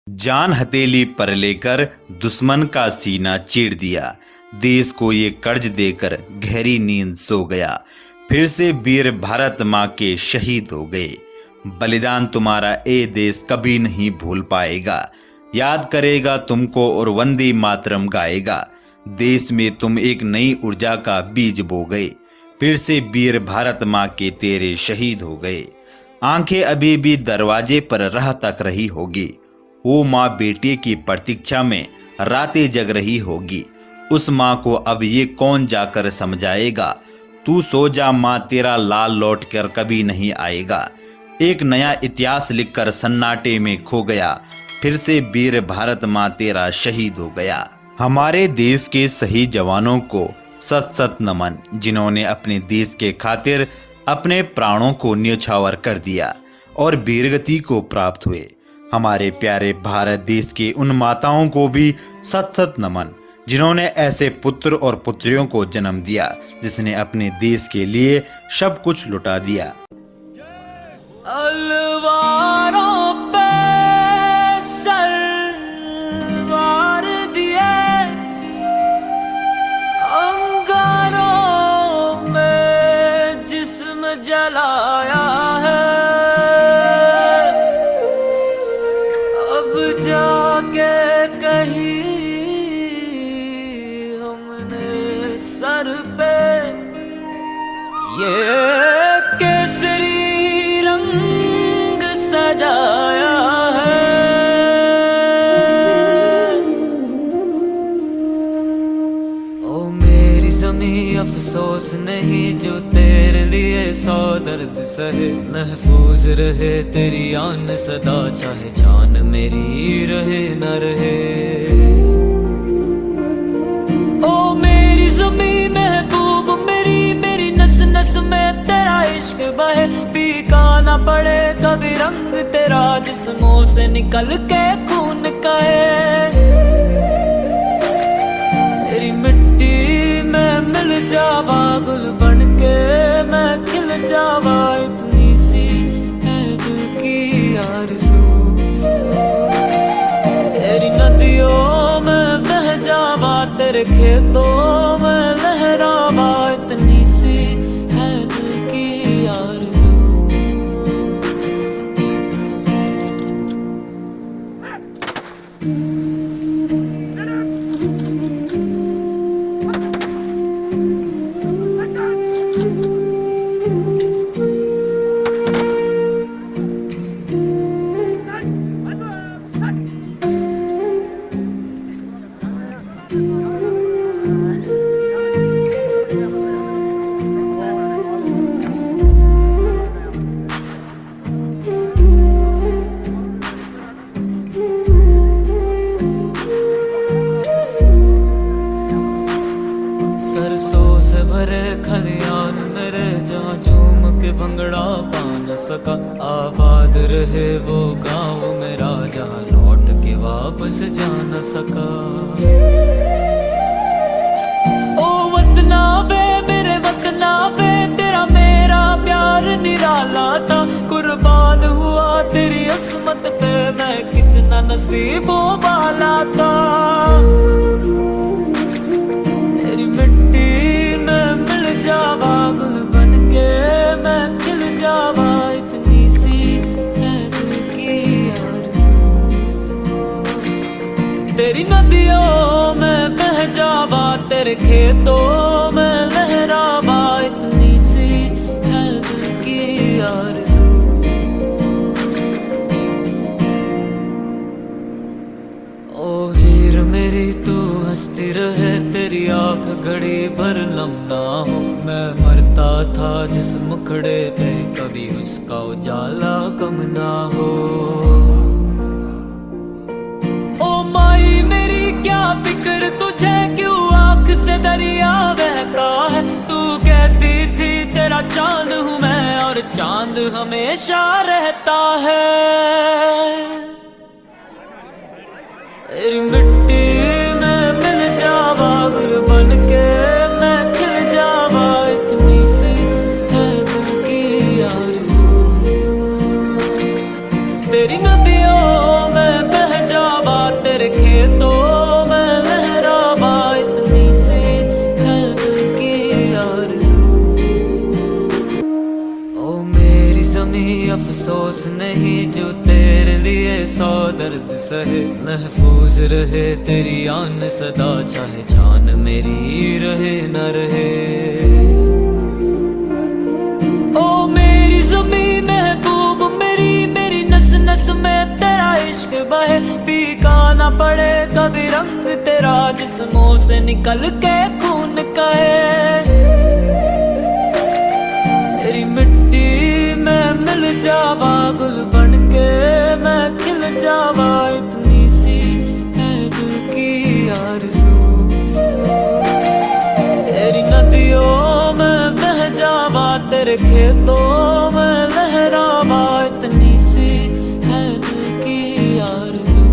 जान हथेली पर लेकर दुश्मन का सीना चीर दिया। देश को ये कर्ज देकर गहरी नींद सो गया। फिर से वीर भारत माँ के शहीद हो गए। बलिदान तुम्हारा ए देश कभी नहीं भूल पाएगा। याद करेगा तुमको और वंदे मातरम गाएगा। देश में तुम एक नई ऊर्जा का बीज बो गए। फिर से वीर भारत माँ के तेरे शहीद हो गए। आंखें अभी भी दरवाजे पर राह तक रही होगी। वो माँ बेटे की प्रतीक्षा में रातें जग रही होगी। उस माँ को अब ये कौन जाकर समझाएगा। तू सो जा माँ, तेरा लाल लौट कर कभी नहीं आएगा। एक नया इतिहास लिखकर सन्नाटे में खो गया। फिर से वीर भारत माँ तेरा शहीद हो गया। हमारे देश के सही जवानों को सत सत नमन, जिन्होंने अपने देश के खातिर अपने प्राणों को न्यौछावर कर दिया और वीरगति को प्राप्त हुए। हमारे प्यारे भारत देश के उन माताओं को भी सत सत नमन, जिन्होंने ऐसे पुत्र और पुत्रियों को जन्म दिया जिसने अपने देश के लिए सब कुछ लुटा दिया। अलवारों पे सलवार दिए, अंगारों में जिस्म जलाया है। अब जाके कहीं हमने सर पे ये केसरी रंग सजाया है। ओ मेरी ज़मीं अफसोस नहीं जो तेरे लिए सौ दर्द सहे। महफूज रहे तेरी आन सदा, चाहे जान मेरी रहे न रहे। ओ मेरी ज़मीं महबूब मेरी, मेरी नस नस में तेरा इश्क बहे। फीका ना पड़े कभी रंग तेरा, जिस्मों से निकल के खून कहे। तेरी मिट्टी में मिल जावा गुल बन के, मैं खिल जावा इतनी सी है दिल की आरज़ू। तेरी नदियों में बह जावा, तेरे खेतों में लहरावा इतनी सी है दिल की आरज़ू। सरसों से भरे खलियान मेरे, जहाँ झूम के भंगड़ा पा न सका। आबाद रहे वो गाँव मेरा, जहाँ लौट के वापस जा न सका। ओ वतना बे मेरे वतना बे, तेरा मेरा प्यार निराला था। कुर्बान हुआ तेरी अस्मत पे, मैं कितना नसीबों वाला था। मिट्टी में मिल जावा गुल बन के, मैं खिल जावा इतनी सी है दिल की आरज़ू। तेरी नदियों में बह जावा, तेरे खेतों में लहरावा इतनी सी है दिल की आरज़ू। ओ हीर मेरी तू हंसती रहे, तेरी आँख घड़ी भर नम ना हो। मैं मरता था जिस मुखड़े पे, कभी उसका उजाला कम ना हो। ओ माई मेरी क्या फिक्र तुझे, क्यों आँख से दरिया बहता है। तू कहती थी तेरा चांद हूँ मैं, और चांद हमेशा रहता है। तेरी मिट्टी में मिल जावा गुल बन के, मैं खिल जावा इतनी सी है दिल की आरज़ू। तेरी नदियों में बह जा दर्द सहे, महफूज रहे तेरी आन सदा, चाहे जान मेरी रहे न रहे। ओ मेरी ज़मीं महबूब मेरी, मेरी नस नस में तेरा इश्क बहे, फीका ना पड़े कभी रंग तेरा, जिस्मों से निकल के खून का है। तेरी मिट्टी में मिल जावा गुल बन के, मैं खिल जावा, इतनी सी है दिल की आरज़ू। तेरी नदियों में बह जावा, तेरे खेतों में लहरावा, इतनी सी है दिल की आरज़ू।